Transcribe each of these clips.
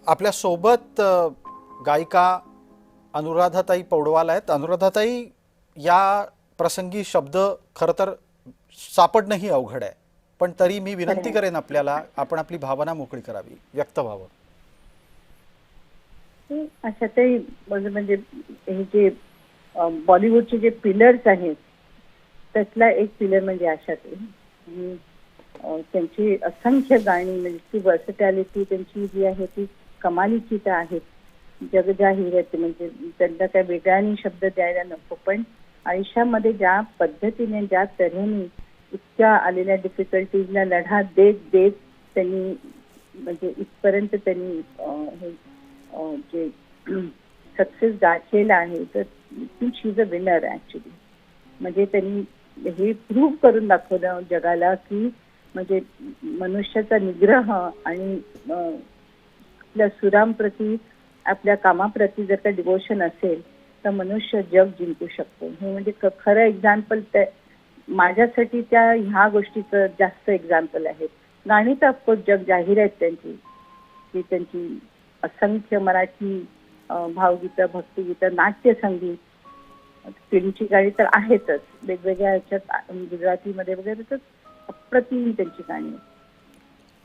आपल्या सोबत गायिका अनुराधाताई पौडवाल आहेत. अनुराधाताई, या प्रसंगी शब्द खरं तर सापडणंही अवघड आहे, पण तरी मी खरं विनंती आहे. करेन आपल्याला, आपण आपली भावना मोकळी करावी, व्यक्त व्हावं. अशातही म्हणजे हे जे बॉलिवूडचे जे पिलर्स आहेत त्यातला एक पिलर म्हणजे आशाताई. आणि त्यांची असंख्य गाणी म्हणजे ती वर्सटॅलिटी त्यांची जी आहे ती कमालीची तर आहेत. जगजाहीर आहेत, म्हणजे त्यांना काय वेगळ्याने शब्द द्यायला नको, पण आयुष्यामध्ये ज्या पद्धतीने ज्या तऱ्हेने इतक्या आलेल्या डिफिकल्टीजला लढा देत देत त्यांनी म्हणजे इथपर्यंत त्यांनी हे जे सक्सेस गाठलेला आहे, तर शी इज अ विनर ऍक्च्युली. म्हणजे त्यांनी हे प्रूव्ह करून दाखवलं जगाला की म्हणजे मनुष्याचा निग्रह आणि आपल्या सुरांप्रती आपल्या कामाप्रती जर का डिवोशन असेल तर मनुष्य जग जिंकू शकतो. हे म्हणजे खरं एक्झाम्पल माझ्यासाठी त्या ह्या गोष्टीचं जास्त एक्झाम्पल आहे. गाणी तर ऑफकोर्स जग जाहीर आहेत त्यांची, की त्यांची असंख्य मराठी भावगीतं, भक्तिगीतं, नाट्यसंगीत, फिल्मची गाणी तर आहेतच, वेगवेगळ्या ह्याच्यात गुजरातीमध्ये वगैरे तर अप्रतिम त्यांची गाणी आहेत.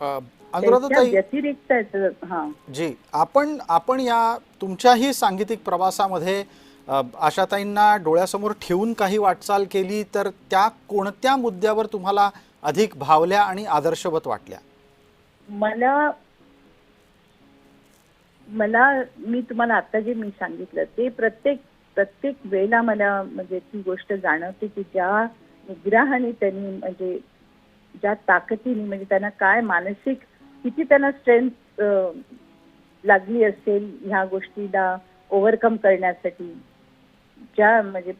त्याच्या अनुराधाताई व्यतिरिक्त हा जी, आपण आपण या तुमच्याही सांगीतिक प्रवासामध्ये आशाताईंना डोळ्यासमोर ठेवून काही वाटचाल केली, तर त्या कोणत्या मुद्द्यावर तुम्हाला अधिक भावल्या आणि आदर्शवत वाटल्या? मला मला मी तुम्हाला आता जे मी सांगितलं ते प्रत्येक प्रत्येक वेळेला मला म्हणजे ती गोष्ट जाणवते की ज्या निग्रहाने त्यांनी म्हणजे ज्या ताकदीने म्हणजे त्यांना काय मानसिक किती त्यांना स्ट्रेंथ लागली असेल ह्या गोष्टीला ओव्हरकम करण्यासाठी. ज्या म्हणजे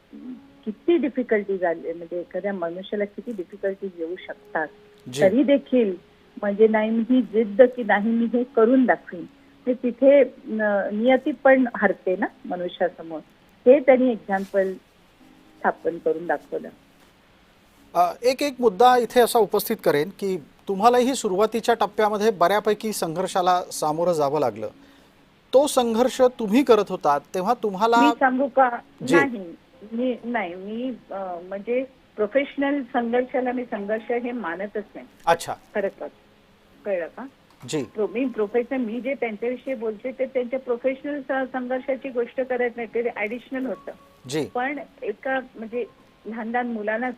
किती डिफिकल्टीज आले, म्हणजे एखाद्या मनुष्याला किती डिफिकल्टीज येऊ शकतात, जी, तरी देखील म्हणजे नाही मी ही जिद्द की नाही मी हे करून दाखवीन, ते तिथे नियती पण हरते ना मनुष्यासमोर. हे त्यांनी एक्झाम्पल स्थापन करून दाखवलं. एक एक मुद्दा इथे असा उपस्थित करेन की तुम्हालाही सुरुवातीच्या टप्प्यामध्ये बऱ्यापैकी संघर्षाला सामोरं जावं लागलं. तो संघर्ष तुम्ही करत होता तेव्हा तुम्हाला मी सांगू का? जी, नाही, मी म्हणजे प्रोफेशनल संघर्षाला मी संघर्ष हे मानतच नाही. अच्छा, खरं तर कळलं का? जी, मी प्रोफेशनल, मी जे त्यांच्याविषयी बोलते ते त्यांच्या प्रोफेशनल संघर्षाची गोष्ट करत नाही, ते ऍडिशनल होतं. जी, पण एका म्हणजे लहान लहान मुलांना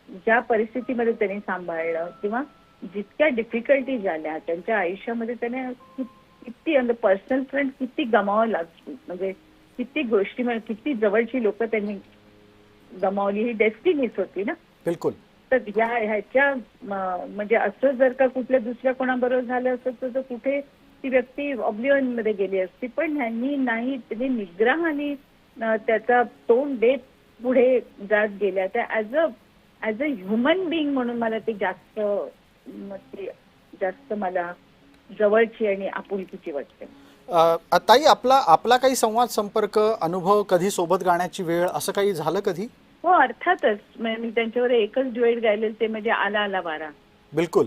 ज्या परिस्थितीमध्ये त्यांनी सांभाळलं किंवा जितक्या डिफिकल्टीज आल्या त्यांच्या आयुष्यामध्ये, त्याने किती पर्सनल फ्रंट किती गमावं लागली, म्हणजे किती गोष्टी, किती जवळची लोक त्यांनी गमावली. ही डेस्टिनीच होती ना. बिलकुल, तर ह्याच्या म्हणजे असं जर का कुठल्या दुसऱ्या कोणाबरोबर झालं असतं तर कुठे ती व्यक्ती ऑब्लिव्हन मध्ये गेली असती. पण ह्यांनी नाही, त्यांनी निग्रहाने त्याचा तोंड देत पुढे जात गेल्या. त्या ऍज अ ह्युमन बिईंग म्हणून मला ते जास्त मला जवळची आणि आपुलकीची वाटते. ताई, आपला आपला काही संवाद, संपर्क, अनुभव, कधी सोबत गाण्याची वेळ असं काही झालं कधी? हो, अर्थातच. मी त्यांच्यावर एकच ड्युएट गायलेलं ते म्हणजे आला आला वारा, बिलकुल,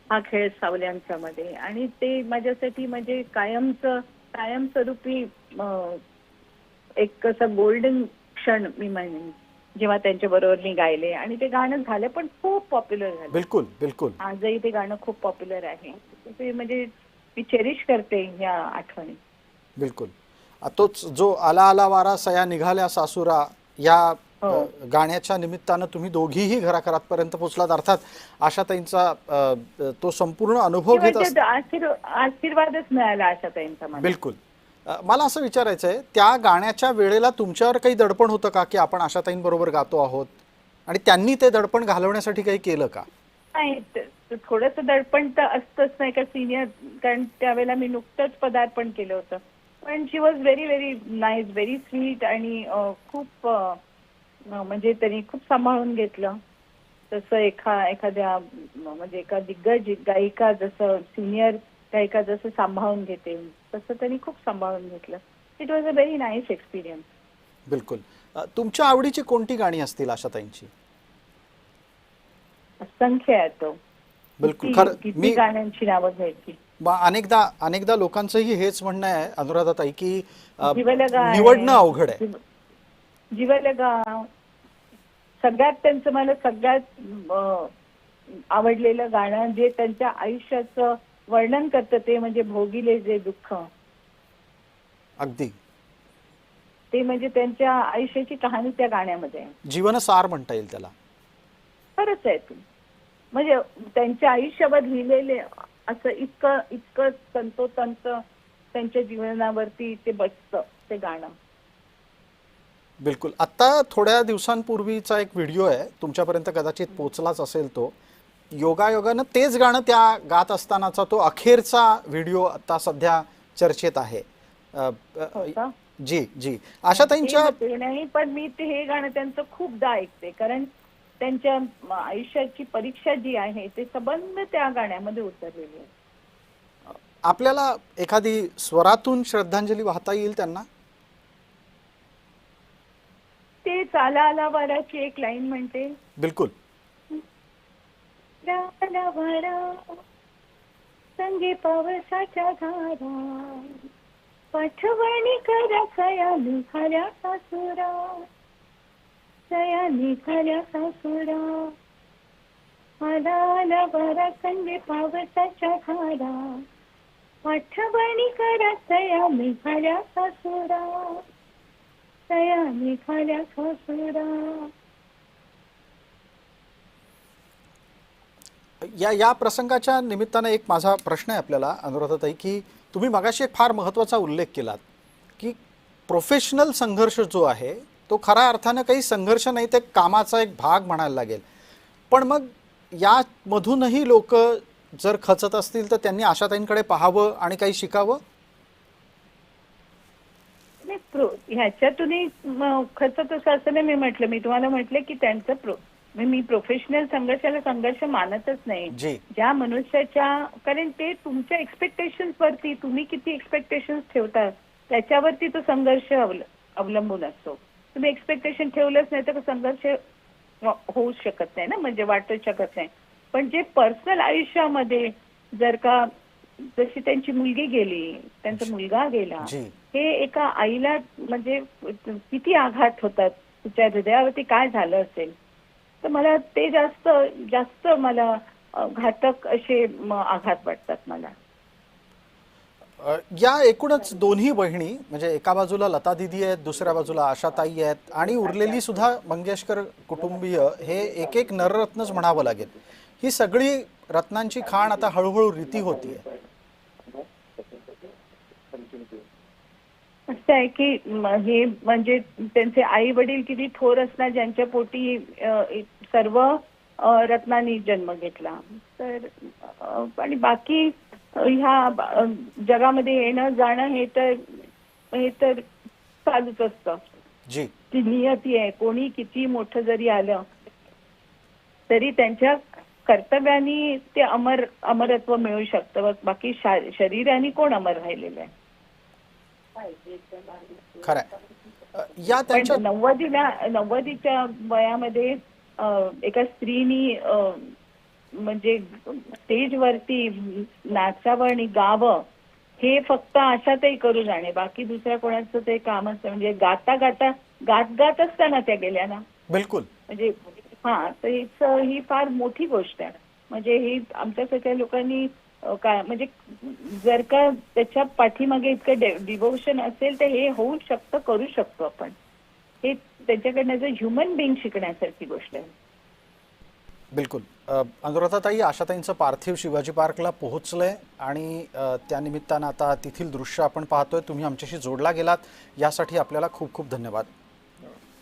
हा खेळ सावल्यांचा मध्ये. आणि ते माझ्यासाठी म्हणजे कायमस्वरूपी एक कसं गोल्डन क्षण मी म्हणेन, जेव्हा त्यांच्या बरोबर मी गायले. आणि ते गाणं झालं पण खूप पॉप्युलर झालं. बिलकुल, बिलकुल, आजही ते गाणं खूप पॉप्युलर आहे. ते म्हणजे मी चेरिश करते ह्या आठवणी. बिलकुल. तोच जो आला आला वारा सया निघाल्या सासुरा, या हो, गाण्याच्या निमित्तानं तुम्ही दोघीही घराघरापर्यंत पोहोचलात. अर्थात आशाताईंचा तो संपूर्ण अनुभव ती घेत म्हणजे आशीर्वादच मिळाला आशाताईंचा मला. बिलकुल. मला असं विचारायचं आहे, त्या गाण्याच्या वेळेला तुमच्यावर काही दडपण होतं का, की आपण आशाताईंबरोबर गातो आहोत आणि त्यांनी ते दडपण घालवण्यासाठी काही केलं का? नाही, थोडंसं दडपण तर असतंच नाही का सिनियर, कारण त्यावेळेला मी नुकतंच पदार्पण केलं होतं. पण she was very very nice, very sweet. आणि खूप म्हणजे त्यांनी खूप सांभाळून घेतलं. तसं एखाद्या म्हणजे एका दिग्गज गायिका जसं सिनियर गायिका जसं सांभाळून घेते, तसं त्यांनी खूप सांभाळून घेतलं. It was a very nice experience. बिलकुल. तुमच्या आवडीची कोणती गाणी असतील आशाताईंची? असंख्य आहे तो. बिलकुल, किती खरं किती मी गाण्यांची नावं घ्यायची. अनेकदा अनेकदा लोकांचंही हेच म्हणणं आहे अनुराधाताई की जीवलगा आहे. निवडणं अवघड आहे. जीवलगा सगळ्यात त्यांचं मला सगळ्यात आवडलेलं गाणं जे त्यांच्या आयुष्याचं वर्णन करतं ते म्हणजे भोगिले जे दुःख. अगदी ते म्हणजे त्यांच्या आयुष्याची कहाणी त्या गाण्यामध्ये आहे. जीवनसार म्हणता येईल त्याला. खरंच आहे ते. म्हणजे त्यांच्या आयुष्यावर लिहिलेले असं इतकं इतकं तंतोतंत त्यांच्या जीवनावरती ते बसतं ते गाणं. बिलकुल. आत्ता थोड्या दिवसांपूर्वीचा एक व्हिडिओ आहे, तुमच्यापर्यंत कदाचित पोचलाच असेल तो. योगायोगानं तेच गाणं त्या गात असतानाचा तो अखेरचा व्हिडिओ आता सध्या चर्चेत आहे. हो का? जी जी. आशाताईंच्या ते नाही, पण मी ते हे गाणं त्यांचं खूपदा ऐकते, कारण त्यांच्या आयुष्याची परीक्षा जी आहे ते संबंध त्या गाण्यामध्ये उतरलेली आहे. आपल्याला एखादी स्वरातून श्रद्धांजली वाहता येईल त्यांना? ते चाला आला वाराची एक लाईन म्हणते. बिलकुल. आला वारा संगे पावसाच्या धारा पाठवणी करा सया निघाल्या सासुरा सया निघाल्या सासुरा. आला आला वारा संगे पावसाच्या धारा पाठवणी करा सया निघाल्या सासुरा सया निघाल्या सासुरा. या प्रसंगाच्या निमित्तानं एक माझा प्रश्न आहे आपल्याला अनुराधाताई, की तुम्ही मगाशी एक फार महत्त्वाचा उल्लेख केलात की प्रोफेशनल संघर्ष जो आहे तो खऱ्या अर्थानं काही संघर्ष नाही, ते कामाचा एक भाग म्हणायला लागेल. पण मग यामधूनही लोक जर खचत असतील तर त्यांनी आशाताईंकडे पाहावं आणि काही शिकावं. ह्याच्यातूनही खचत असं नाही. मी म्हटलं, मी तुम्हाला म्हटलं की त्यांचं मी प्रोफेशनल संघर्षाला संघर्ष मानतच नाही. ज्या मनुष्याच्या, कारण ते तुमच्या एक्सपेक्टेशन्स वरती, तुम्ही किती एक्सपेक्टेशन्स ठेवता त्याच्यावरती तो संघर्ष अवलंबून असतो. तुम्ही एक्सपेक्टेशन ठेवलंच नाही तर संघर्ष होऊ शकत नाही ना, म्हणजे वाटूच शकत नाही. पण जे पर्सनल आयुष्यामध्ये जर का, जशी त्यांची मुलगी गेली, त्यांचा मुलगा गेला, हे एका आईला म्हणजे किती आघात होतात, तिच्या हृदयावरती काय झालं असेल. तर मला ते जास्त जास्त मला घातक असे आघात वाटतात मला. या एकूणच दोन्ही बहिणी, म्हणजे एका बाजूला लता दिदी आहेत, दुसऱ्या बाजूला आशाताई आहेत, आणि उरलेली सुद्धा मंगेशकर कुटुंबीय, हे एक एक नररत्नच म्हणावं लागेल. ही सगळी रत्नांची खाण आता हळूहळू रीती होतीये. असं आहे की हे म्हणजे त्यांचे आई वडील किती थोर असणार, ज्यांच्या पोटी सर्व रत्नांनी जन्म घेतला. तर आणि बाकी ह्या जगामध्ये येणं जाणं हे तर चालूच असतं. ती नियती आहे. कोणी किती मोठं जरी आलं तरी त्यांच्या कर्तव्याने ते अमरत्व मिळू शकतं. बाकी शरीराने कोण अमर राहिलेलं आहे. या त्यांच्या 90च्या वयामध्ये एका स्त्रीनी म्हणजे स्टेजवरती नाचावं आणि गावं हे फक्त आशाताई करू जाणे, बाकी दुसऱ्या कोणाचं ते काम असतं. म्हणजे गात असताना त्या गेल्या ना. बिलकुल. म्हणजे तर ही फार मोठी गोष्ट आहे. म्हणजे ही आमच्यासारख्या लोकांनी काय, म्हणजे जर का त्याच्या पाठीमागे इतकं डिवोशन असेल तर हे होऊ शकतं, करू शकतो आपण. हे त्याच्याकडनं जर ह्युमन बिंग शिकण्यासारखी गोष्ट आहे. बिलकुल. अनुराधाताई, आशाताईंचं पार्थिव शिवाजी पार्कला पोहोचलंय आणि त्यानिमित्तानं आता तेथील दृश्य आपण पाहतोय. तुम्ही आमच्याशी जोडला गेलात यासाठी आपल्याला खूप खूप धन्यवाद.